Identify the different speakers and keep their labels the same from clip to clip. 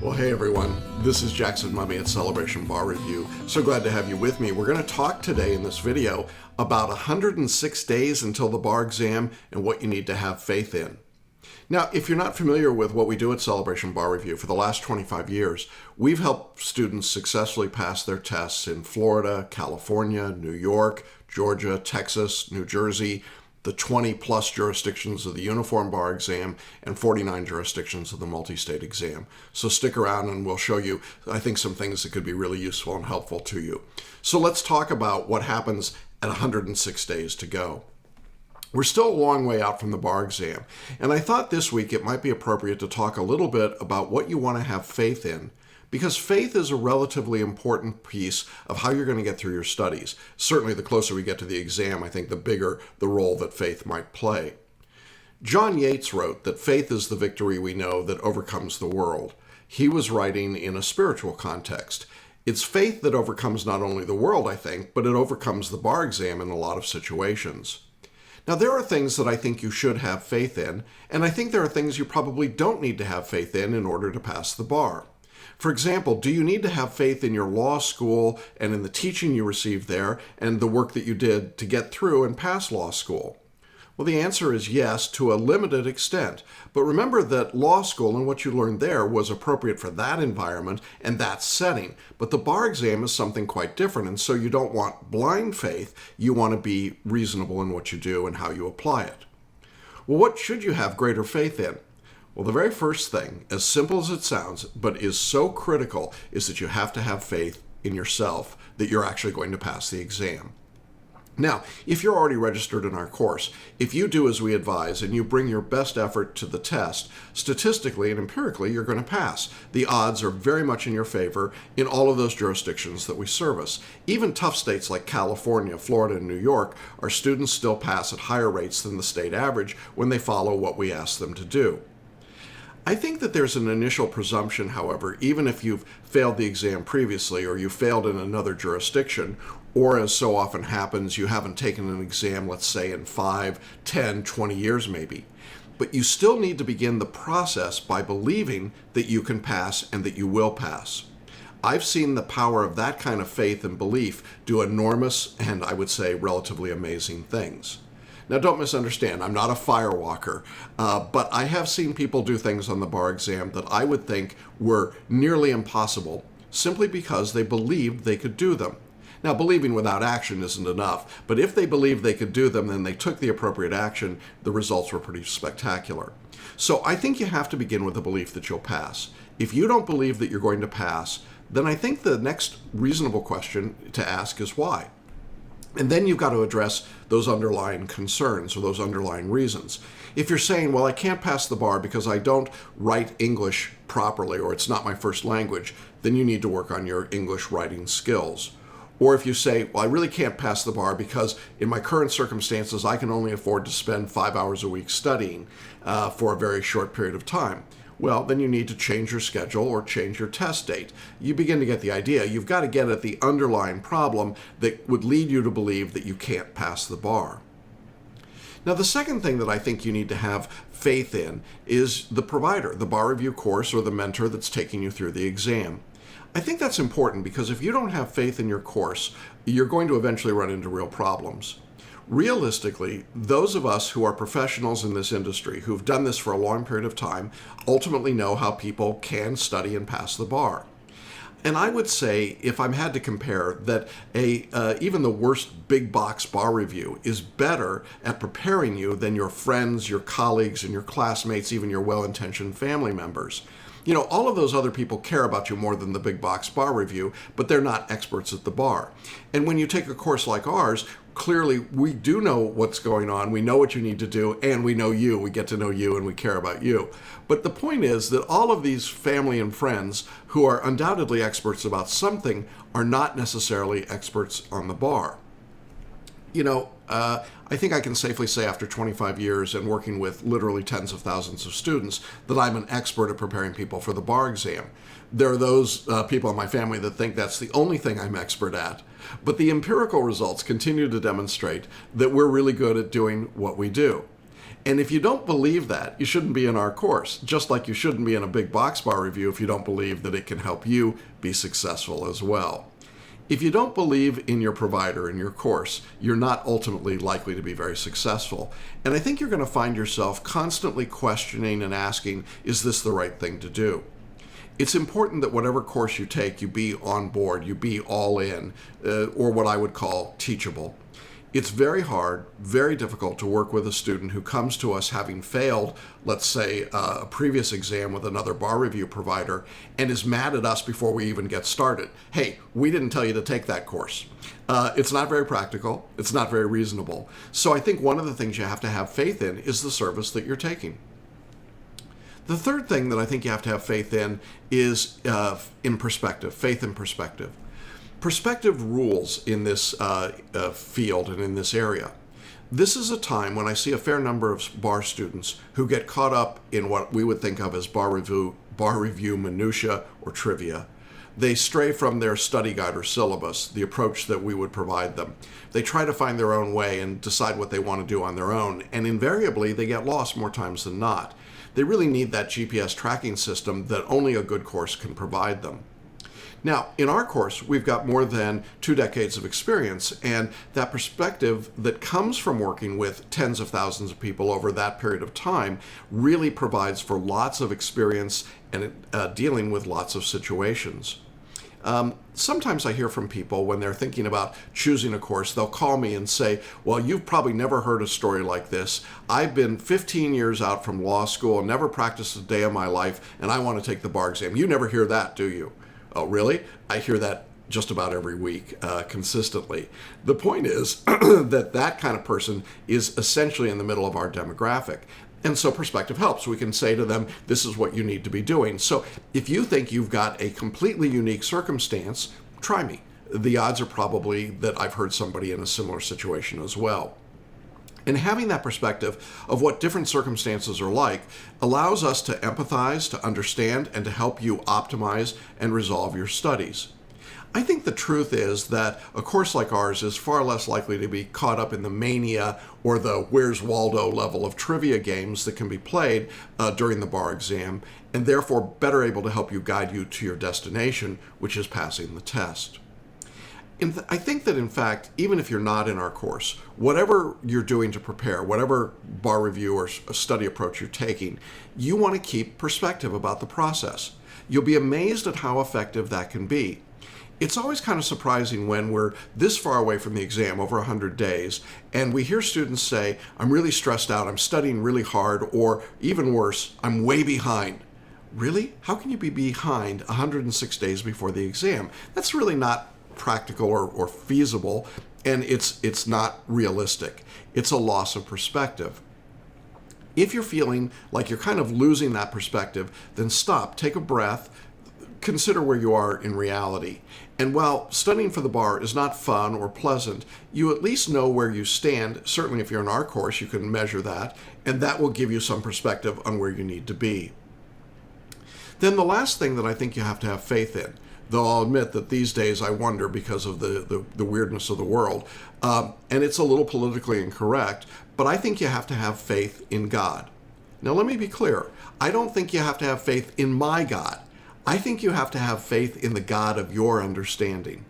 Speaker 1: Well, hey everyone, this is Jackson Mumey at Celebration Bar Review. So glad to have you with me. We're going to talk today in this video about 106 days until the bar exam and what you need to have faith in. Now, if you're not familiar with what we do at Celebration Bar Review, for the last 25 years, we've helped students successfully pass their tests in Florida, California, New York, Georgia, Texas, New Jersey, the 20-plus jurisdictions of the Uniform Bar exam, and 49 jurisdictions of the Multistate exam. So stick around and we'll show you, I think, some things that could be really useful and helpful to you. So let's talk about what happens at 106 days to go. We're still a long way out from the bar exam, and I thought this week it might be appropriate to talk a little bit about what you want to have faith in, because faith is a relatively important piece of how you're going to get through your studies. Certainly the closer we get to the exam, I think the bigger the role that faith might play. John Yates wrote that faith is the victory we know that overcomes the world. He was writing in a spiritual context. It's faith that overcomes not only the world, I think, but it overcomes the bar exam in a lot of situations. Now, there are things that I think you should have faith in, and I think there are things you probably don't need to have faith in order to pass the bar. For example, do you need to have faith in your law school and in the teaching you received there and the work that you did to get through and pass law school? Well, the answer is yes, to a limited extent. But remember that law school and what you learned there was appropriate for that environment and that setting. But the bar exam is something quite different, and so you don't want blind faith. You want to be reasonable in what you do and how you apply it. Well, what should you have greater faith in? Well, the very first thing, as simple as it sounds, but is so critical, is that you have to have faith in yourself that you're actually going to pass the exam. Now, if you're already registered in our course, if you do as we advise and you bring your best effort to the test, statistically and empirically, you're going to pass. The odds are very much in your favor in all of those jurisdictions that we service. Even tough states like California, Florida, and New York, our students still pass at higher rates than the state average when they follow what we ask them to do. I think that there's an initial presumption, however, even if you've failed the exam previously or you failed in another jurisdiction, or as so often happens, you haven't taken an exam, let's say, in 5, 10, 20 years maybe. But you still need to begin the process by believing that you can pass and that you will pass. I've seen the power of that kind of faith and belief do enormous and, I would say, relatively amazing things. Now, don't misunderstand, I'm not a firewalker, but I have seen people do things on the bar exam that I would think were nearly impossible simply because they believed they could do them. Now, believing without action isn't enough, but if they believed they could do them and they took the appropriate action, the results were pretty spectacular. So I think you have to begin with the belief that you'll pass. If you don't believe that you're going to pass, then I think the next reasonable question to ask is why? And then you've got to address those underlying concerns or those underlying reasons. If you're saying, well, I can't pass the bar because I don't write English properly or it's not my first language, then you need to work on your English writing skills. Or if you say, well, I really can't pass the bar because in my current circumstances, I can only afford to spend 5 hours a week studying for a very short period of time. Well, then you need to change your schedule or change your test date. You begin to get the idea. You've got to get at the underlying problem that would lead you to believe that you can't pass the bar. Now, the second thing that I think you need to have faith in is the provider, the bar review course or the mentor that's taking you through the exam. I think that's important because if you don't have faith in your course, you're going to eventually run into real problems. Realistically, those of us who are professionals in this industry, who've done this for a long period of time, ultimately know how people can study and pass the bar. And I would say, if I had to compare, that even the worst big box bar review is better at preparing you than your friends, your colleagues, and your classmates, even your well-intentioned family members. You know, all of those other people care about you more than the big box bar review, but they're not experts at the bar. And when you take a course like ours, clearly we do know what's going on, we know what you need to do, and we know you, we get to know you, and we care about you. But the point is that all of these family and friends who are undoubtedly experts about something are not necessarily experts on the bar. You know, I think I can safely say after 25 years and working with literally tens of thousands of students that I'm an expert at preparing people for the bar exam. There are those people in my family that think that's the only thing I'm expert at. But the empirical results continue to demonstrate that we're really good at doing what we do. And if you don't believe that, you shouldn't be in our course, just like you shouldn't be in a big box bar review if you don't believe that it can help you be successful as well. If you don't believe in your provider in your course, you're not ultimately likely to be very successful. And I think you're going to find yourself constantly questioning and asking, is this the right thing to do? It's important that whatever course you take, you be on board, you be all in, or what I would call teachable. It's very hard, very difficult to work with a student who comes to us having failed, let's say, a previous exam with another bar review provider and is mad at us before we even get started. Hey, we didn't tell you to take that course. It's not very practical. It's not very reasonable. So I think one of the things you have to have faith in is the service that you're taking. The third thing that I think you have to have faith in is in perspective, faith in perspective. Perspective rules in this field and in this area. This is a time when I see a fair number of bar students who get caught up in what we would think of as bar review minutia or trivia. They stray from their study guide or syllabus, the approach that we would provide them. They try to find their own way and decide what they want to do on their own, and invariably they get lost more times than not. They really need that GPS tracking system that only a good course can provide them. Now, in our course, we've got more than 2 decades of experience, and that perspective that comes from working with tens of thousands of people over that period of time really provides for lots of experience and dealing with lots of situations. Sometimes I hear from people when they're thinking about choosing a course, they'll call me and say, well, you've probably never heard a story like this. I've been 15 years out from law school, never practiced a day of my life, and I want to take the bar exam. You never hear that, do you? Oh, really? I hear that just about every week, consistently. The point is that kind of person is essentially in the middle of our demographic. And so perspective helps. We can say to them, this is what you need to be doing. So if you think you've got a completely unique circumstance, try me. The odds are probably that I've heard somebody in a similar situation as well. And having that perspective of what different circumstances are like allows us to empathize, to understand, and to help you optimize and resolve your studies. I think the truth is that a course like ours is far less likely to be caught up in the mania or the Where's Waldo level of trivia games that can be played during the bar exam, and therefore better able to help you guide you to your destination, which is passing the test. I think that, in fact, even if you're not in our course, whatever you're doing to prepare, whatever bar review or study approach you're taking, you want to keep perspective about the process. You'll be amazed at how effective that can be. It's always kind of surprising when we're this far away from the exam, over 100 days, and we hear students say, I'm really stressed out, I'm studying really hard, or even worse, I'm way behind. Really? How can you be behind 106 days before the exam? That's really not practical or feasible, and it's not realistic. It's a loss of perspective. If you're feeling like you're kind of losing that perspective, then stop, take a breath, consider where you are in reality. And while studying for the bar is not fun or pleasant, you at least know where you stand. Certainly if you're in our course, you can measure that, and that will give you some perspective on where you need to be. Then the last thing that I think you have to have faith in, though I'll admit that these days I wonder because of the weirdness of the world, and it's a little politically incorrect, but I think you have to have faith in God. Now let me be clear. I don't think you have to have faith in my God. I think you have to have faith in the God of your understanding.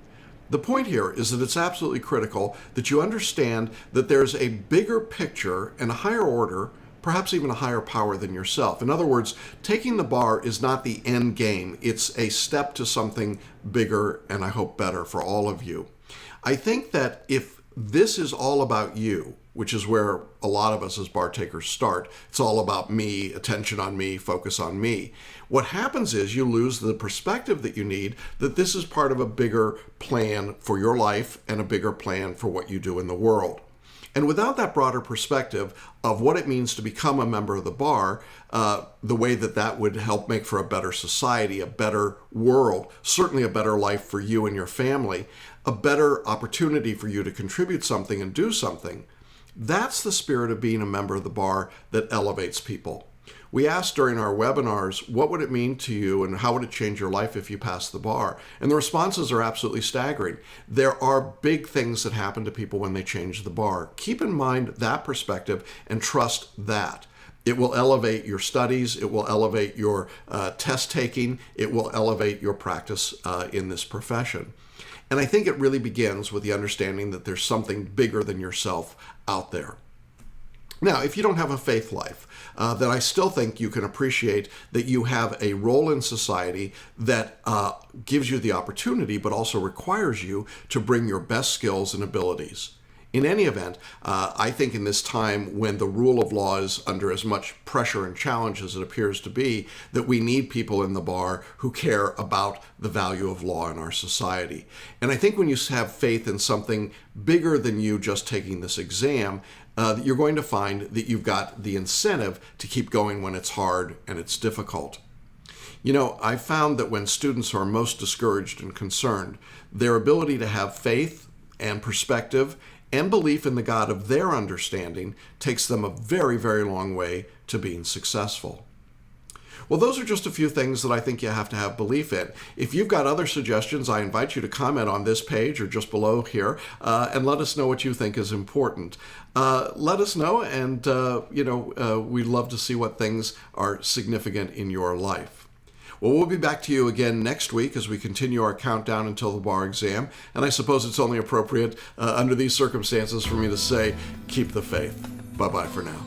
Speaker 1: The point here is that it's absolutely critical that you understand that there's a bigger picture and a higher order, perhaps even a higher power than yourself. In other words, taking the bar is not the end game. It's a step to something bigger and I hope better for all of you. I think that if this is all about you, which is where a lot of us as bar takers start, it's all about me, attention on me, focus on me. What happens is you lose the perspective that you need, that this is part of a bigger plan for your life and a bigger plan for what you do in the world. And without that broader perspective of what it means to become a member of the bar, the way that would help make for a better society, a better world, certainly a better life for you and your family, a better opportunity for you to contribute something and do something, that's the spirit of being a member of the bar that elevates people. We asked during our webinars, what would it mean to you and how would it change your life if you passed the bar? And the responses are absolutely staggering. There are big things that happen to people when they change the bar. Keep in mind that perspective and trust that. It will elevate your studies, it will elevate your test taking, it will elevate your practice in this profession. And I think it really begins with the understanding that there's something bigger than yourself out there. Now, if you don't have a faith life, then I still think you can appreciate that you have a role in society that gives you the opportunity, but also requires you to bring your best skills and abilities. In any event, I think in this time when the rule of law is under as much pressure and challenge as it appears to be, that we need people in the bar who care about the value of law in our society. And I think when you have faith in something bigger than you just taking this exam, you're going to find that you've got the incentive to keep going when it's hard and it's difficult. You know, I found that when students are most discouraged and concerned, their ability to have faith and perspective and belief in the God of their understanding takes them a very, very long way to being successful. Well, those are just a few things that I think you have to have belief in. If you've got other suggestions, I invite you to comment on this page or just below here and let us know what you think is important. Let us know, and we'd love to see what things are significant in your life. Well, we'll be back to you again next week as we continue our countdown until the bar exam. And I suppose it's only appropriate under these circumstances for me to say, keep the faith. Bye-bye for now.